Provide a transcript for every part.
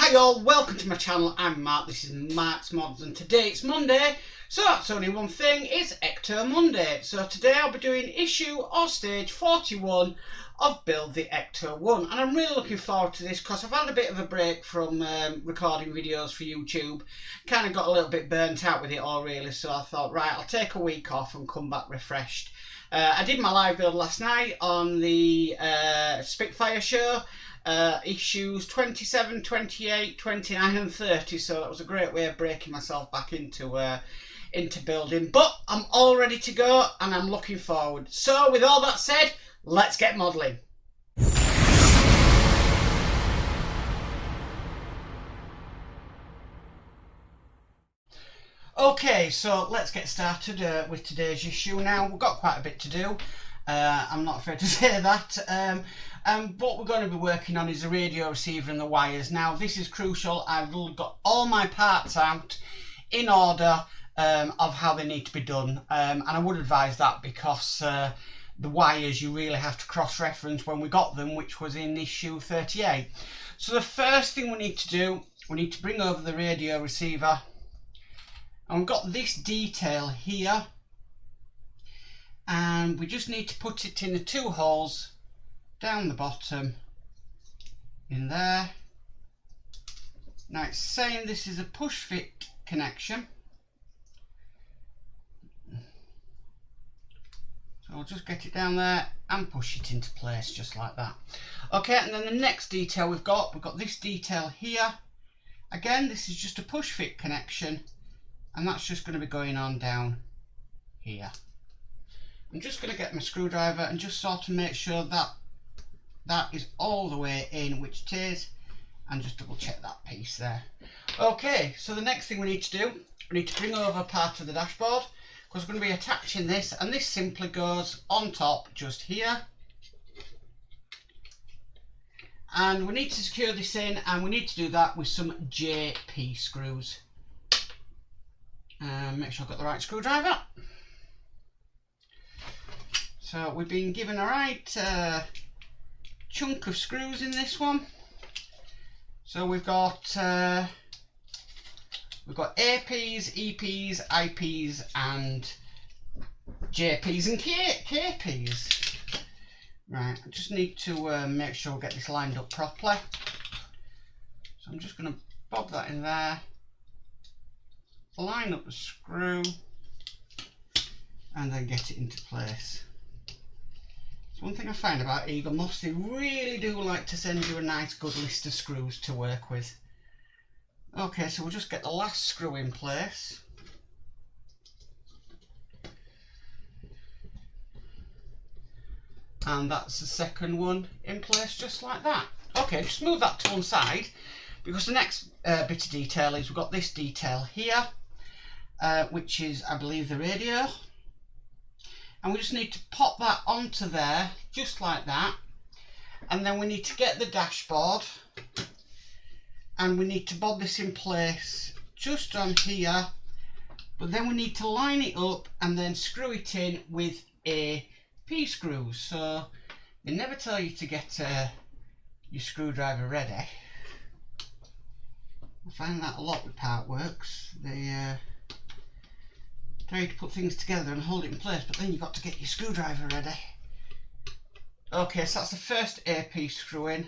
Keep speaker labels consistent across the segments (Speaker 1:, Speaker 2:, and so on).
Speaker 1: Hi all, welcome to my channel. I'm Mark, this is Mark's Mods, and today it's Monday, so that's only one thing, it's Ecto Monday. So today I'll be doing issue or stage 41 of Build the Ecto-1, and I'm really looking forward to this because I've had a bit of a break from recording videos for YouTube. Kind of got a little bit burnt out with it all really, so I thought, right, I'll take a week off and come back refreshed. I did my live build last night on the Spitfire show. Issues 27, 28, 29 and 30, so that was a great way of breaking myself back into building, but I'm all ready to go and I'm looking forward. So with all that said, let's get modelling. Okay, so let's get started with today's issue. Now, we've got quite a bit to do. I'm not afraid to say that. What we're going to be working on is the radio receiver and the wires. Now, this is crucial. I've got all my parts out in order of how they need to be done. And I would advise that because the wires you really have to cross-reference when we got them, which was in issue 38. So the first thing we need to do, we need to bring over the radio receiver. And we've got this detail here, and we just need to put it in the two holes down the bottom in there. Now it's saying this is a push fit connection, so we'll just get it down there and push it into place just like that. Okay, and then the next detail we've got this detail here. Again, this is just a push fit connection, and that's just going to be going on down here. I'm just going to get my screwdriver and just sort of make sure that that is all the way in, which it is, and just double check that piece there. Okay, so the next thing we need to do, we need to bring over part of the dashboard because we're going to be attaching this, and this simply goes on top just here. And we need to secure this in, and we need to do that with some JP screws. Make sure I've got the right screwdriver. So we've been given a right chunk of screws in this one. So we've got APs, EPs, IPs, and JPs and KPs. Right, I just need to make sure we get this lined up properly. So I'm just going to bob that in there. Line up the screw and then get it into place. So one thing I find about Eagle Moss, they really do like to send you a nice good list of screws to work with. Okay, so we'll just get the last screw in place. And that's the second one in place just like that. Okay, just move that to one side because the next bit of detail is we've got this detail here. Which is, I believe, the radio, and we just need to pop that onto there just like that, and then we need to get the dashboard and we need to bob this in place just on here, but then we need to line it up and then screw it in with a P-screw. So they never tell you to get your screwdriver ready. I find that a lot with part works. They try to put things together and hold it in place, but then you've got to get your screwdriver ready. Okay, so that's the first AP screw in.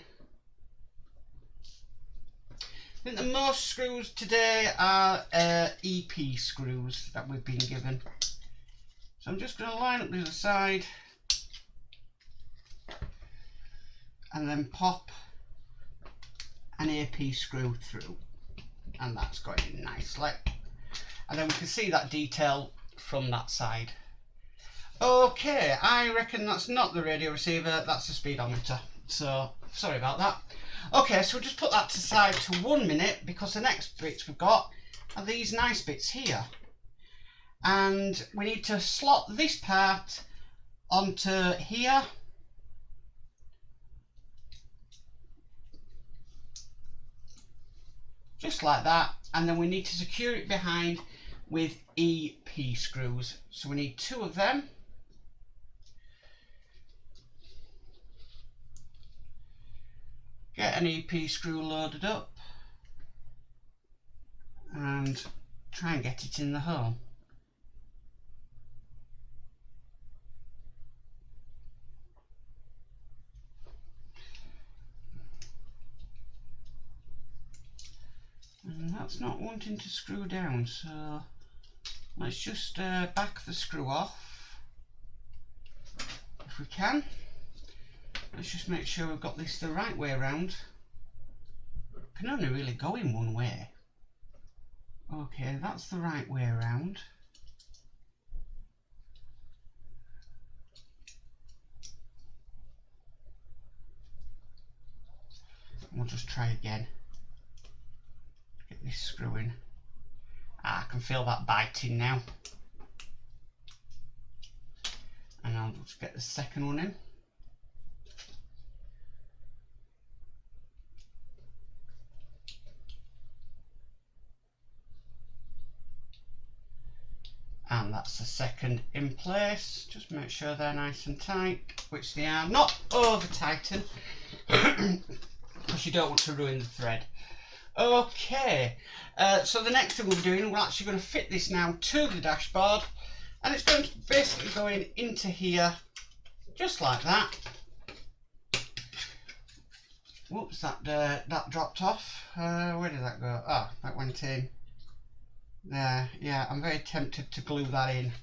Speaker 1: I think the most screws today are EP screws that we've been given. So I'm just going to line up the other side and then pop an AP screw through, and that's going in nicely. And then we can see that detail from that side. Okay, I reckon that's not the radio receiver, that's the speedometer. So, sorry about that. Okay, so we'll just put that to the side to 1 minute because the next bits we've got are these nice bits here. And we need to slot this part onto here. Just like that. And then we need to secure it behind with EP screws. So we need 2 of them. Get an EP screw loaded up. and try and get it in the hole. And that's not wanting to screw down, so let's just back the screw off if we can. Let's just make sure we've got this the right way around. Can only really go in one way. Okay, that's the right way around. We'll just try again. Get this screw in. I can feel that biting now. And I'll just get the second one in. And that's the second in place. Just make sure they're nice and tight, which they are. Not over tighten, because you don't want to ruin the thread. Okay, so the next thing we're doing, we're actually going to fit this now to the dashboard, and it's going to basically go into here, just like that. Whoops, that dropped off. Where did that go? Oh, that went in. There, yeah, I'm very tempted to glue that in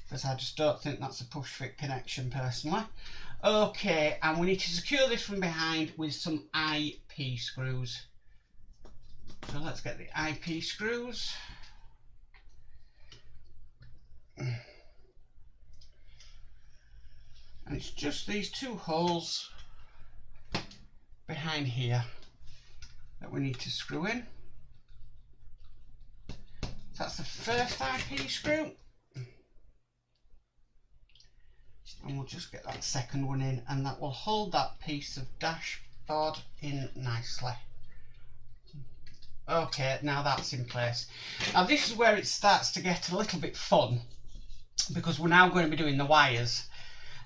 Speaker 1: because I just don't think that's a push fit connection personally. Okay, and we need to secure this from behind with some IP screws. So let's get the IP screws. And it's just these two holes behind here that we need to screw in. So that's the first IP screw, and we'll just get that second one in, and that will hold that piece of dashboard in nicely. Okay, now that's in place. Now this is where it starts to get a little bit fun, because we're now going to be doing the wires,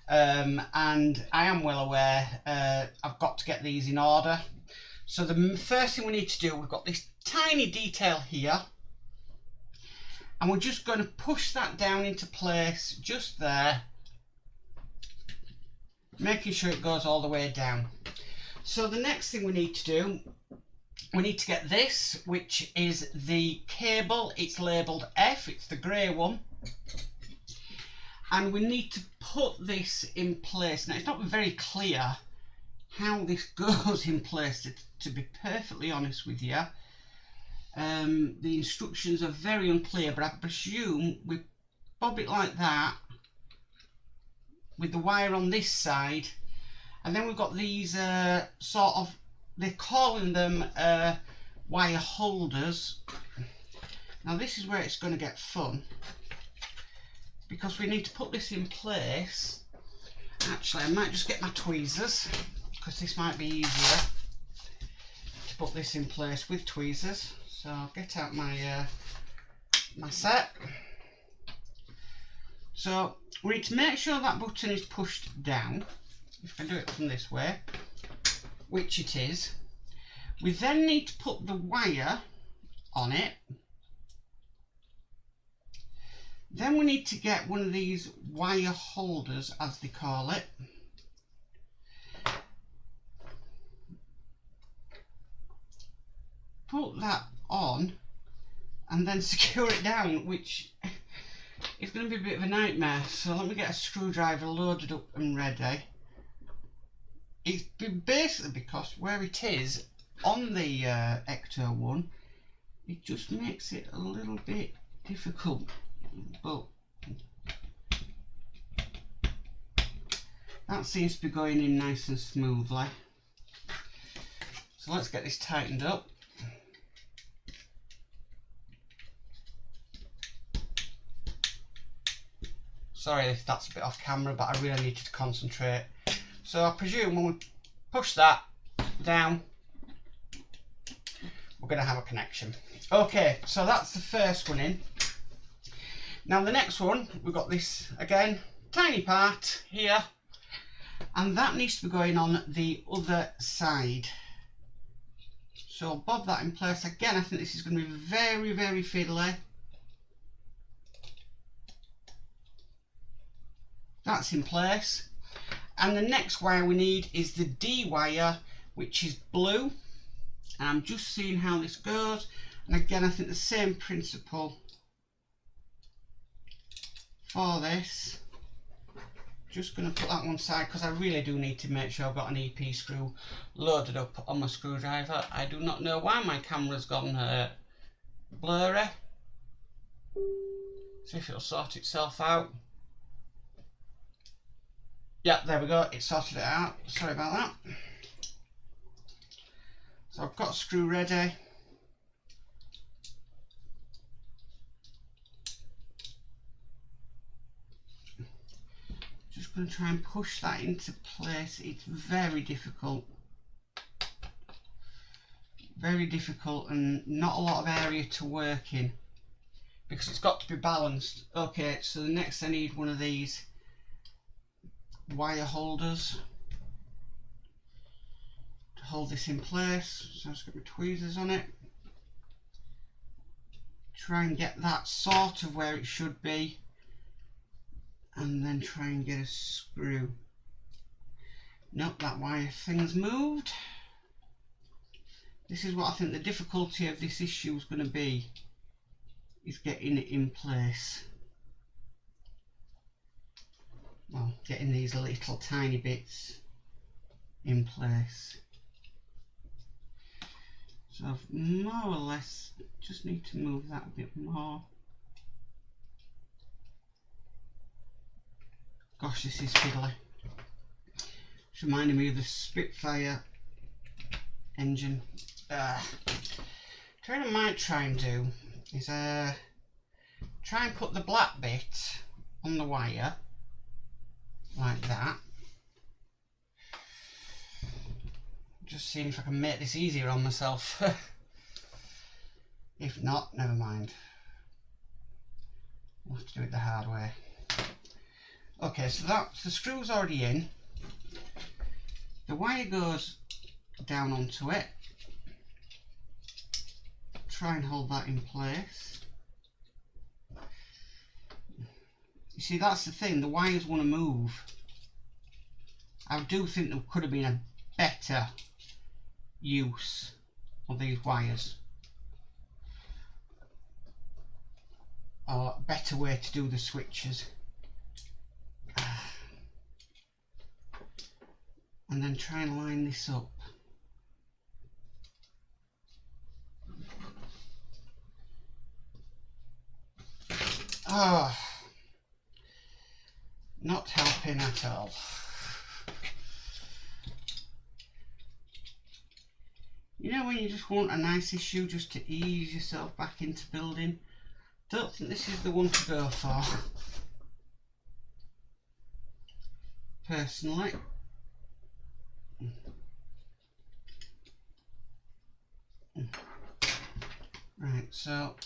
Speaker 1: and I am well aware I've got to get these in order. So the first thing we need to do, we've got this tiny detail here, and we're just going to push that down into place just there, making sure it goes all the way down. So the next thing we need to do, we need to get this, which is the cable. It's labelled F, it's the grey one, and we need to put this in place. Now it's not very clear how this goes in place, to be perfectly honest with you. The instructions are very unclear, but I presume we bob it like that with the wire on this side, and then we've got these sort of, they're calling them wire holders. Now this is where it's going to get fun, because we need to put this in place. Actually, I might just get my tweezers, because this might be easier to put this in place with tweezers. So I'll get out my my set. So we need to make sure that button is pushed down. If I do it from this way, which it is, we then need to put the wire on it. Then we need to get one of these wire holders, as they call it. Put that on and then secure it down, which is going to be a bit of a nightmare. So let me get a screwdriver loaded up and ready. It's basically because where it is on the Ecto-1, it just makes it a little bit difficult, but that seems to be going in nice and smoothly. So let's get this tightened up. Sorry if that's a bit off camera, but I really needed to concentrate. So I presume when we push that down, we're going to have a connection. Okay, so that's the first one in. Now the next one, we've got this, again, tiny part here, and that needs to be going on the other side. So I'll bob that in place. Again, I think this is going to be very, very fiddly. That's in place. And the next wire we need is the D wire, which is blue. And I'm just seeing how this goes. And again, I think the same principle for this. Just going to put that one side because I really do need to make sure I've got an EP screw loaded up on my screwdriver. I do not know why my camera's gone blurry. See if it'll sort itself out. Yeah, there we go, it sorted it out. Sorry about that. So I've got a screw ready. Just going to try and push that into place. It's very difficult. Very difficult and not a lot of area to work in because it's got to be balanced. Okay, so the next I need one of these wire holders to hold this in place. So I've just got my tweezers on it. Try and get that sort of where it should be. And then try and get a screw. Nope, that wire thing's moved. This is what I think the difficulty of this issue is going to be, is getting it in place. Well, getting these little tiny bits in place. So I've more or less just need to move that a bit more. Gosh, this is fiddly. It's reminding me of the Spitfire engine. What I might try and do is try and put the black bit on the wire like that. Just seeing if I can make this easier on myself. If not, never mind. We'll have to do it the hard way. Okay, so that's the screw's already in. The wire goes down onto it. Try and hold that in place. You see, that's the thing, the wires want to move. I do think there could have been a better use of these wires, or a better way to do the switches. And then try and line this up. Not helping at all. You know when you just want a nice issue just to ease yourself back into building? Don't think this is the one to go for, personally. Right, so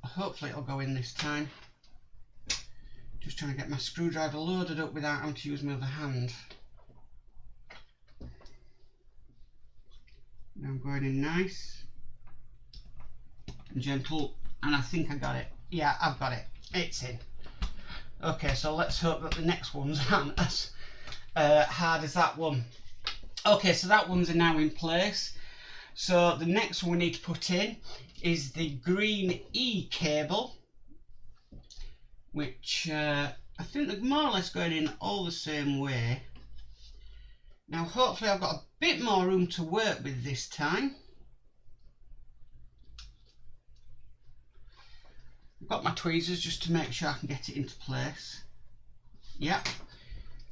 Speaker 1: hopefully it'll go in this time. Just trying to get my screwdriver loaded up without having to use my other hand. Now I'm going in nice and gentle, and I think I got it. Yeah, I've got it. It's in. Okay, so let's hope that the next ones aren't as hard as that one. Okay, so that one's now in place. So the next one we need to put in is the green E cable, which I think they're more or less going in all the same way. Now hopefully I've got a bit more room to work with this time. I've got my tweezers just to make sure I can get it into place. Yep,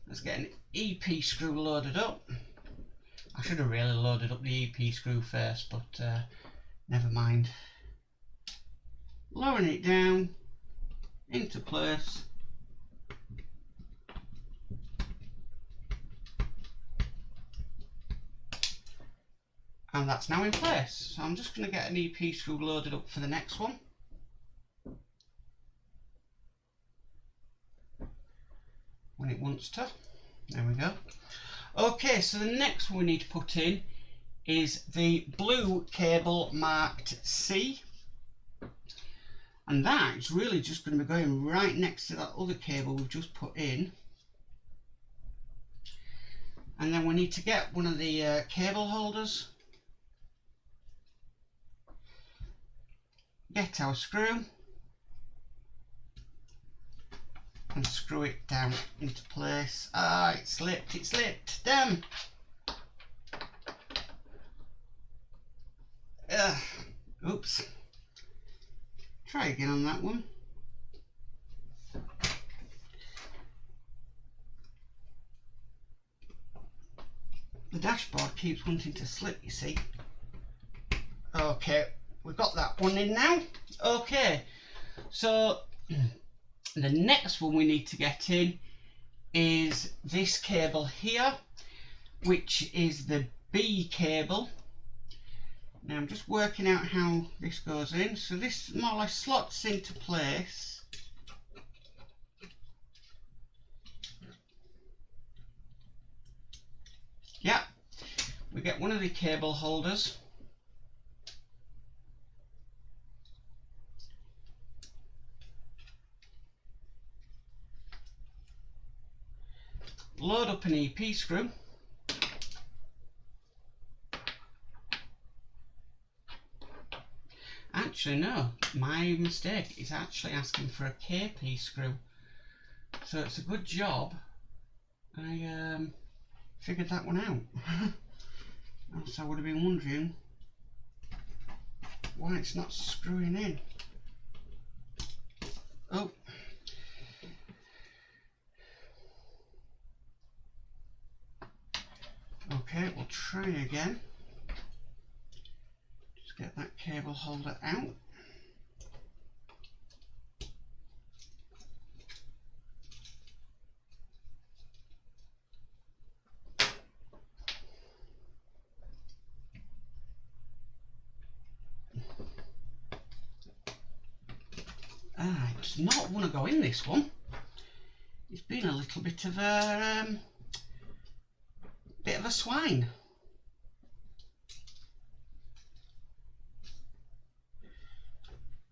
Speaker 1: let's get an EP screw loaded up. I should have really loaded up the EP screw first, but never mind. Lowering it down into place. And that's now in place. So I'm just going to get an EP screw loaded up for the next one. When it wants to. There we go. Okay, so the next one we need to put in is the blue cable marked C, and that is really just going to be going right next to that other cable we've just put in. And then we need to get one of the cable holders, get our screw and screw it down into place. Ah, it slipped, damn. Oops. Try again on that one. The dashboard keeps wanting to slip, you see. Okay, we've got that one in now. Okay, so the next one we need to get in is this cable here, which is the B cable. Now I'm just working out how this goes in. So this more or less slots into place. Yeah, we get one of the cable holders. Load up an EP screw. Actually no, my mistake, is actually asking for a KP screw. So it's a good job I figured that one out. Else I would have been wondering why it's not screwing in. Oh. Okay, we'll try again. Just get that cable holder out. It does not want to go in, this one. It's been a little bit of a swine.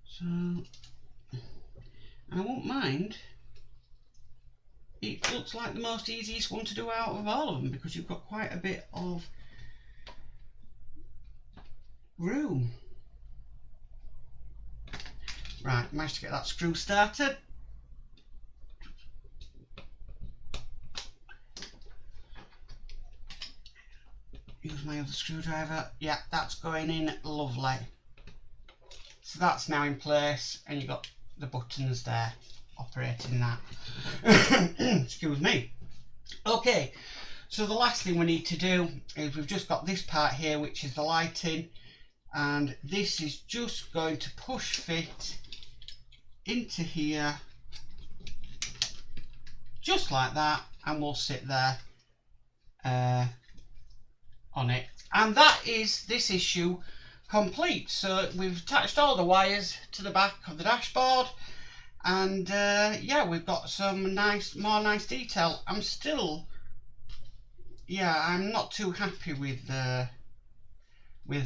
Speaker 1: So I won't mind. It looks like the most easiest one to do out of all of them because you've got quite a bit of room. Right, managed to get that screw started. Use my other screwdriver. Yeah, that's going in lovely. So that's now in place, and you've got the buttons there operating that. Excuse me. Okay, so the last thing we need to do is we've just got this part here, which is the lighting, and this is just going to push fit into here just like that, and we'll sit there on it, and that is this issue complete. So we've attached all the wires to the back of the dashboard, and yeah, we've got some more nice detail. I'm not too happy with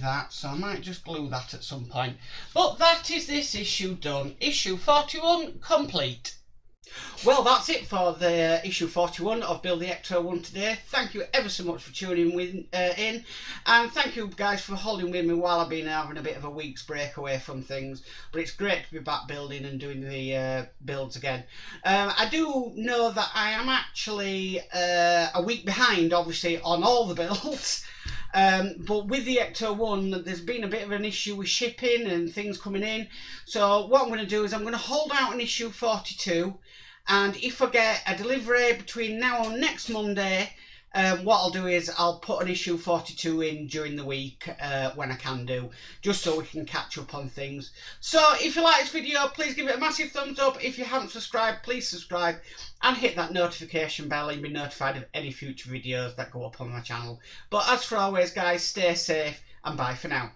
Speaker 1: that, so I might just glue that at some point. But that is this issue done. Issue 41 complete. Well, that's it for the issue 41 of Build the Ecto-1 today. Thank you ever so much for tuning in, and thank you guys for holding with me while I've been having a bit of a week's break away from things. But it's great to be back building and doing the builds again. I do know that I am actually a week behind, obviously, on all the builds. But with the Ecto-1, there's been a bit of an issue with shipping and things coming in. So what I'm going to do is I'm going to hold out on issue 42. And if I get a delivery between now and next Monday, what I'll do is I'll put an issue 42 in during the week when I can do, just so we can catch up on things. So if you like this video, please give it a massive thumbs up. If you haven't subscribed, please subscribe and hit that notification bell and be notified of any future videos that go up on my channel. But as for always, guys, stay safe and bye for now.